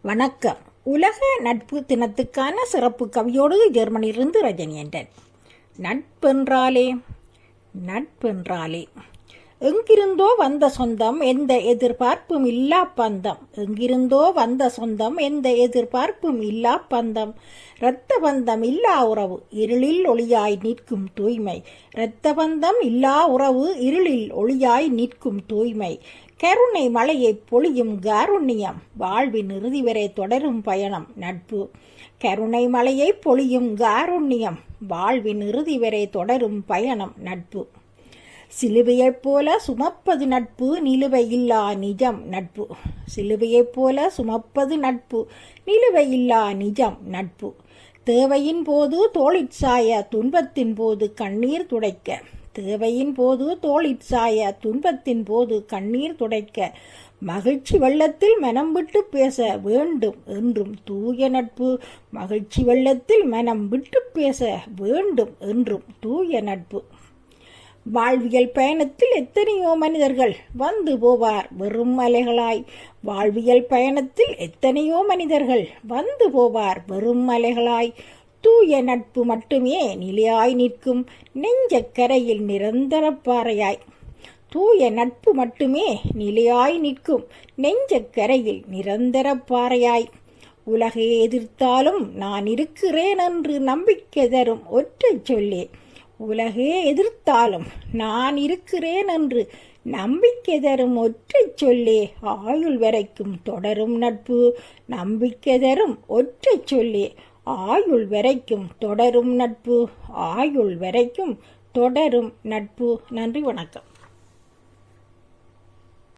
வணக்கம். உலக நட்பு தினத்துக்கான சிறப்பு கவியோடு ஜெர்மனியிலிருந்து ரஜினி என்றன். நட்பென்றாலே எங்கிருந்தோ வந்த சொந்தம், எந்த எதிர்பார்ப்பும் இல்லா பந்தம். எங்கிருந்தோ வந்த சொந்தம், எந்த எதிர்பார்ப்பும் இல்லா பந்தம். இரத்த பந்தம் இல்லா உறவு, இருளில் ஒளியாய் நிற்கும் தூய்மை. இரத்த பந்தம் இல்லா உறவு, இருளில் ஒளியாய் நிற்கும் தூய்மை. கருணை மழையை பொழியும் காருண்யம், வாழ்வின் இறுதி வரை தொடரும் பயணம் நட்பு. கருணை மழையை பொழியும் காருண்யம், வாழ்வின் இறுதி வரை தொடரும் பயணம் நட்பு. சிலுவையைப் போல சுமப்பது நட்பு, நிலுவை இல்லா நிஜம் நட்பு. சிலுவையைப் போல சுமப்பது நட்பு, நிலுவை இல்லா நிஜம் நட்பு. தேவையின் போது தோளிற் சாய, துன்பத்தின் போது கண்ணீர் துடைக்க. தேவையின் போது தோளிற் சாய, துன்பத்தின் போது கண்ணீர் துடைக்க. மகிழ்ச்சி வெள்ளத்தில் மனம் விட்டு பேச வேண்டும் என்றும் தூய நட்பு. மகிழ்ச்சி வெள்ளத்தில் மனம் விட்டு பேச வேண்டும் என்றும் தூய நட்பு. வாழ்வியல் பயணத்தில் எத்தனையோ மனிதர்கள் வந்து போவார் வெறும் அலைகளாய். வாழ்வியல் பயணத்தில் எத்தனையோ மனிதர்கள் வந்து போவார் வெறும் அலைகளாய். தூய நட்பு மட்டுமே நிலையாய் நிற்கும் நெஞ்சக்கரையில் நிரந்தர பாறையாய். தூய நட்பு மட்டுமே நிலையாய் நிற்கும் நெஞ்சக்கரையில் நிரந்தர பாறையாய். உலகை எதிர்த்தாலும் நான் இருக்கிறேன் என்று நம்பிக்கை தரும் ஒற்றை சொல்லே. உலகே எதிர்த்தாலும் நான் இருக்கிறேன் என்று நம்பிக்கை தரும் ஒற்றை சொல்லே. ஆயுள் வரைக்கும் தொடரும் நட்பு, நம்பிக்கை தரும் ஒற்றை சொல்லே. ஆயுள் வரைக்கும் தொடரும் நட்பு, ஆயுள் வரைக்கும் தொடரும் நட்பு. நன்றி, வணக்கம்.